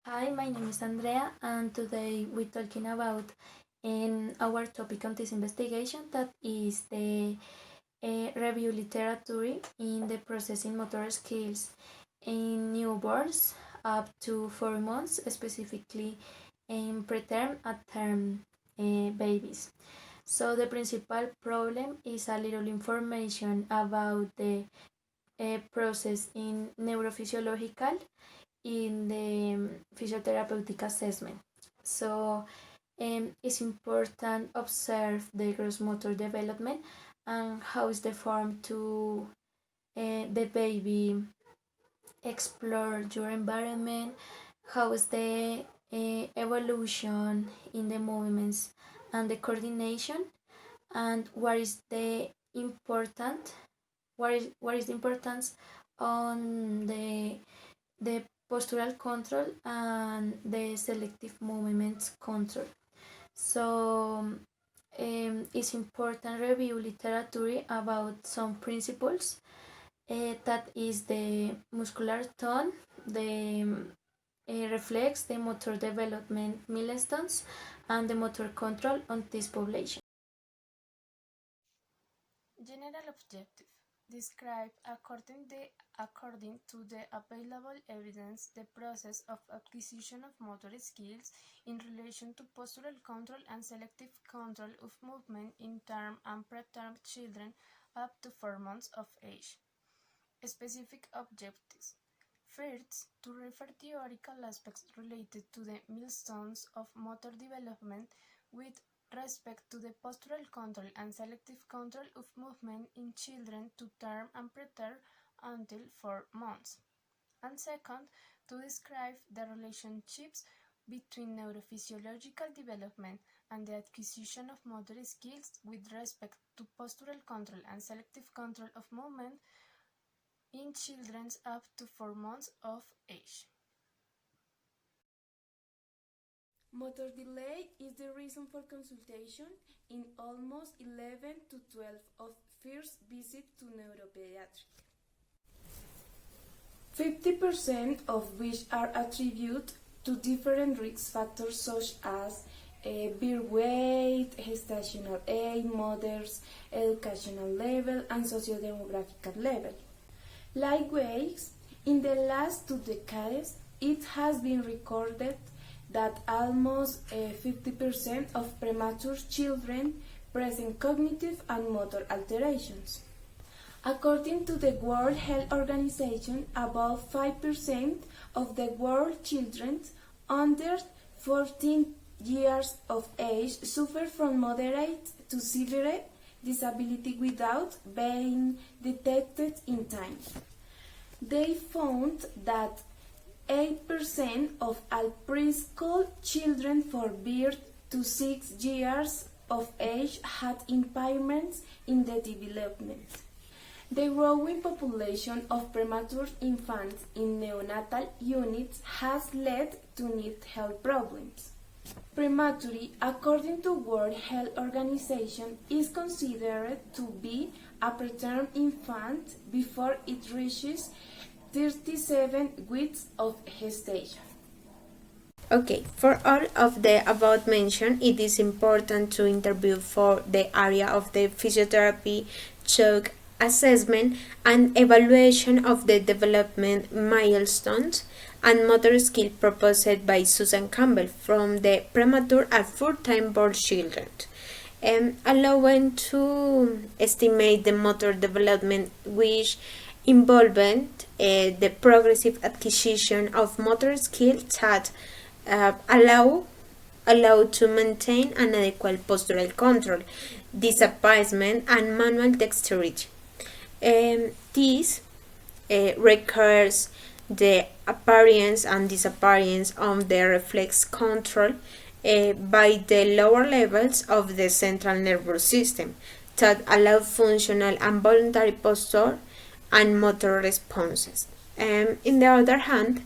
Hi, my name is Andrea, and today we're talking about our topic on this investigation that is the review literature in the processing motor skills in newborns up to 4 months, specifically in preterm and term babies. So the principal problem is a little information about the process in neurophysiological in the physiotherapeutic assessment. So it's important observe the gross motor development and how is the form to the baby explore your environment, how is the evolution in the movements and the coordination, and what is the importance on the postural control and the selective movements control. So it's important review literature about some principles that is the muscular tone, the reflex, the motor development milestones, and the motor control on this population. General objective. Describe according to the available evidence the process of acquisition of motor skills in relation to postural control and selective control of movement in term and preterm children up to 4 months of age. Specific objectives. First, to refer theoretical aspects related to the milestones of motor development with respect to the postural control and selective control of movement in children to term and preterm until 4 months. And second, to describe the relationships between neurophysiological development and the acquisition of motor skills with respect to postural control and selective control of movement in children up to 4 months of age. Motor delay is the reason for consultation in almost 11 to 12 of first visit to neuropediatric. 50% of which are attributed to different risk factors such as birth weight, gestational age, mother's educational level, and socio-demographic level. Likewise, in the last 2 decades, it has been recorded that almost 50% of premature children present cognitive and motor alterations. According to the World Health Organization, about 5% of the world children under 14 years of age suffer from moderate to severe disability without being detected in time. They found that 8% of all preschool children from birth to 6 years of age had impairments in the development. The growing population of premature infants in neonatal units has led to new health problems. Prematurity, according to World Health Organization, is considered to be a preterm infant before it reaches 37 weeks of gestation. Okay, for all of the above mentioned, it is important to interview for the area of the physiotherapy, choke assessment, and evaluation of the development milestones and motor skill proposed by Susan Campbell from the premature and full-time born children, allowing to estimate the motor development which involved the progressive acquisition of motor skills that allow to maintain an adequate postural control, displacement, and manual dexterity. This requires the appearance and disappearance of the reflex control by the lower levels of the central nervous system that allow functional and voluntary posture and motor responses. In the other hand,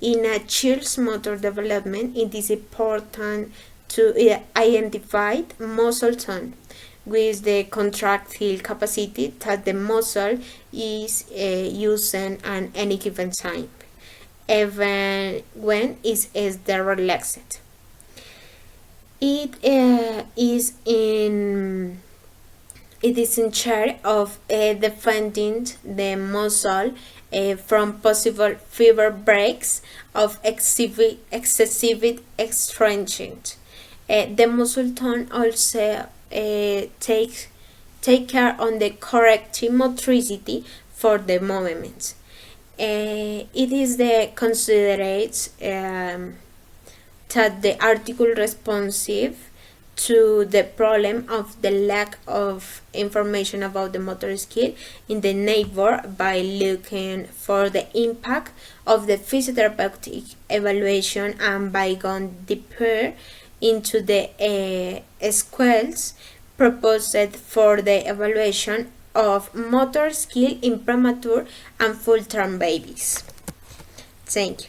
in a child's motor development, it is important to identify muscle tone with the contractile capacity that the muscle is using at any given time. even when it is the relaxed. It is in charge of defending the muscle from possible fever breaks of excessive stretching. The muscle tone also take care on the correct motricity for the movements. It is the considered that the article responsive to the problem of the lack of information about the motor skill in the neighbor by looking for the impact of the physiotherapeutic evaluation and by going deeper into the skills proposed for the evaluation of motor skill in premature and full-term babies. Thank you.